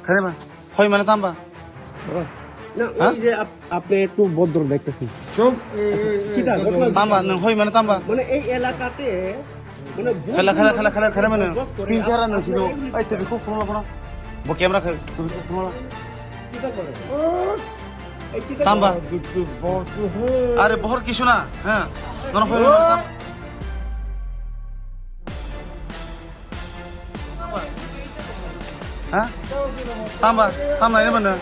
খারে বা হয় মানে তাম্বা না ওই যে আপনি একটু ভদ্র দেখতেছেন চুপ কিটা ঘটনা তাম্বা নং হয় মানে তাম্বা মানে এই এলাকাতে মানে খেলা মানে চিন্তা হারা নছিল এই তুই খুব ফোন লাগবো না বো ক্যামেরা খাই তুই খুব ফোন কিটা করে এই কিটা তাম্বা আরে বহর কিছু না হ্যাঁ নন হয় মানে তাম্বা হ্যাঁ তাম্বা ini mana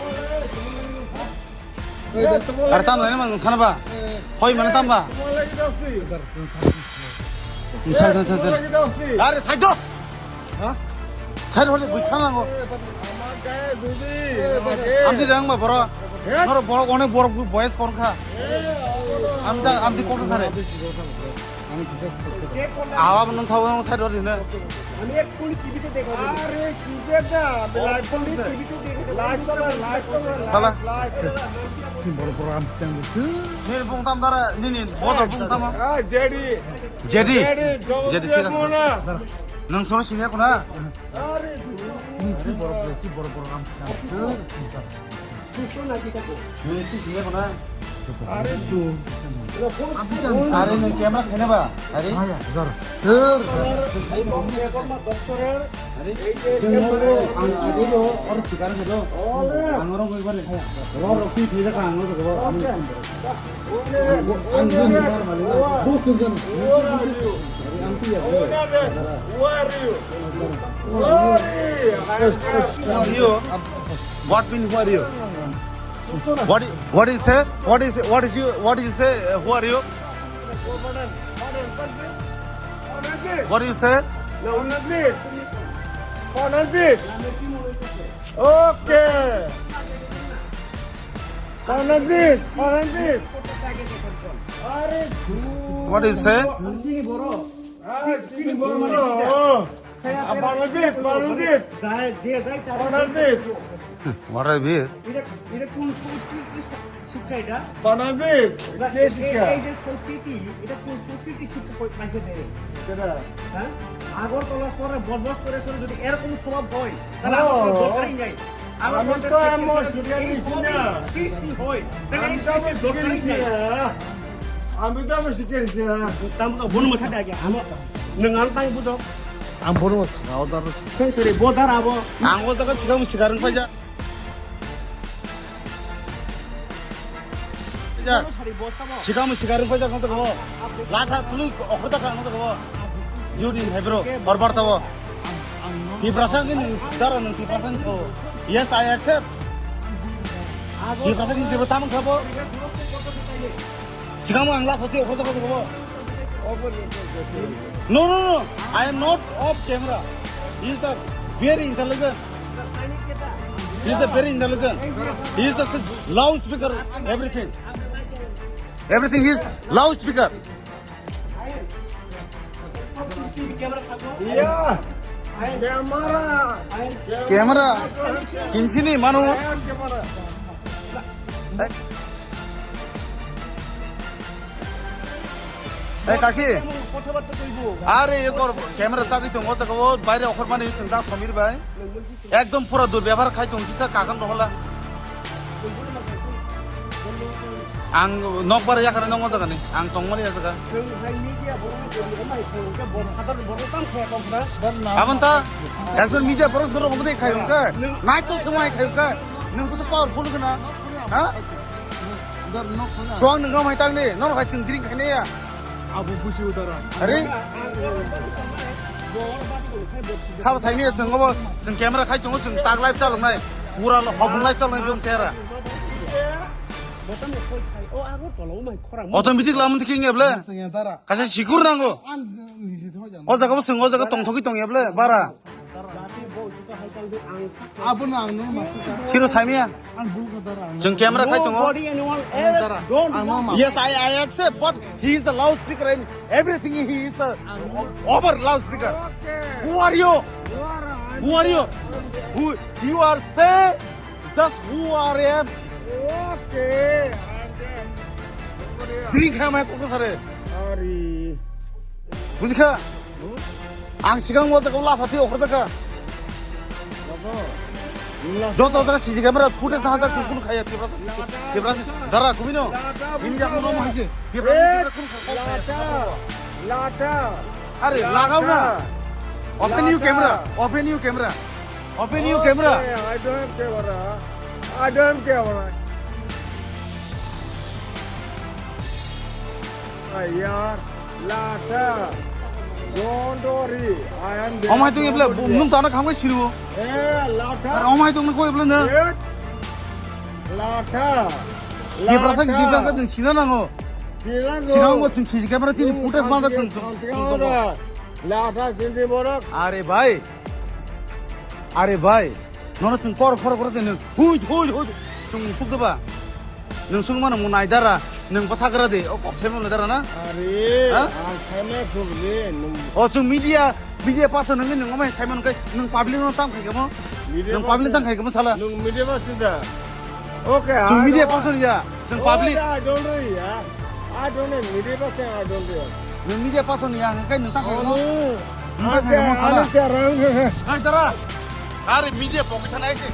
আরে তাম্বা ini mana খানা বা হয় মানে তাম্বা আরে সাইড হ্যাঁ সাইড হলে বুঝা না গো আমি যাং মা বড় বড় বড় অনেক বড় বয়স কোন খা আমি কোন খারে আওয়া বন্ধ থাও সাইড হলে না আমি এক কোন টিভিতে দেখা আরে কিটা লাইভ কোন টিভিতে দেখা লাইভ সালা বড় বড় আম টাঙ্গু নীল বুংতাম দারা নিনি বড় বুংতাম জেডি জেডি ঠিক আছে নং সঙ্গে সিনিয়া কোনা আরে বড় বড় আম টাঙ্গু কিছু না কিটা নীল সিনিয়া কোনা আরে তো আরে নে ক্যামেরা খাইনা বা আরে আয়া ধর এই মা ডক্টরের আরে সিংহরে আঙ্গিলো আর শিকার হলো আঙ্গরো কইবারে র ফি ফি জাকা আঙ্গরো দেবো আমি নিবার মানে দুসজন Amati Who are you? what mean who are you what is say what is you say who are you what do you say No, not this. Oh, not this. Okay. Oh, not this. Oh, not this. Are what do you say Chini boro. Chini boro. About this. About this. About this. what are this এটা কোন শিক্ষা এটা বানাবেস কে শিক্ষা এই যে সংস্কৃতি এটা কোন সংস্কৃতি শিক্ষা পাইছে দেয় কেডা হ্যাঁ আগরতলা শহরে বদমাশ করে যদি এরকম স্বভাব হয় তাহলে আমার দরকারই নাই আমি তো আমার শিখাইছি না সৃষ্টি হয় তাহলে এই সব শিখাইছি আমি তো আমার শিখাইছি না তাম তো বন মাথা থাকে আমার নঙ্গাল তাই বুঝো আম বড় সাও দার সেরে বোদার আবো আঙ্গো জায়গা শিখাম শিকারন পাইজা শিকাম শিকারন পাইজা কোন তো গো লাঠা তুলি অখতা কান তো গো ইউডিন হেব্রো বরবার তাও কি প্রসঙ্গ দারন কি প্রসঙ্গ তো yes I accept কি প্রসঙ্গ দিব তাম খাবো শিকাম আংলা ফতি অখতা কত গো no I am not off camera he is the very intelligent he is the very intelligent he is the loudspeaker everything is loudspeaker yeah camera kinchini manu এই কাকি আরে একর ক্যামেরা তাকি তো মত কো বাইরে অফার মানে চিন্তা সমীর ভাই একদম পুরো দুর্ব্যবহার খাই তো কিসা কাকান রহলা আং নকবার ইয়াকারে নং জাগানি আং তংমালি জায়গা আমন্তা একজন মিডিয়া বড় বড় মধ্যে খাই উনকা নাই তো সময় খাই উনকা নং তো পাওয়ারফুল না হ্যাঁ সোয়াং নং মাই তাংনি নন খাই চিং দ্রিং খাইনিয়া আবু বুঝি উদারা আরে সাব সাইনি जों जों ক্যামেরা খাই দङ जों टाग लाइभ चालंनाय पुरा हबं लाइभ चालंनाय जों तेरा অটোমেটিক লামন থেকে গেবলে সঙ্গে দারা কাছে সিকুর নাঙ্গো আন নিজি তো জান ও জায়গা বসং ও জায়গা টংথকি টং গেবলে বারা আবু না আনো মাসু সিরো সাইমিয়া আন বুল কা দারা जों ক্যামেরা খাই দङ দারা আনো মা yes I accept but he is the loudspeaker and everything he is the over loudspeaker who are you who you are say just who are you okay drink খামাই কত সারে আরে বুঝিখা আং সিগাং মতে কলা ফাতি অখর দেখা 저도 다 CCTV 카메라 푸테스 하다 kun khaya tibras dara kubino ini jak no mahisi tibras kun Lata. are lagau na open your camera open your camera open your camera I don't have camera. I don't have camera. Yaar, Lata. Don't worry. I am there. omai tu ebla nung ta na kham kai siru Lata. omai tu ko ebla na Lata. tibras ang gidang ka ding sina nango Silang sigang mo chung CCTV camera tini footage manda chung Lata sindi borak. are bhai nono sung kor den hui sung sugda ba nung sung mana mo naidara nung pathakra de o kosem mo naidara na Are, asame phugli. o chung media pass nung nung omai simon kai nung public no tam khai mo nung public tam khai mo sala Nung media ba sida? Okay. chung media pass ni ya chung public I don't know ya. I don't know media ba I don't know. nung media pass ni ya kai nung tam khai mo Ada rang. ai dara are media pocket na ise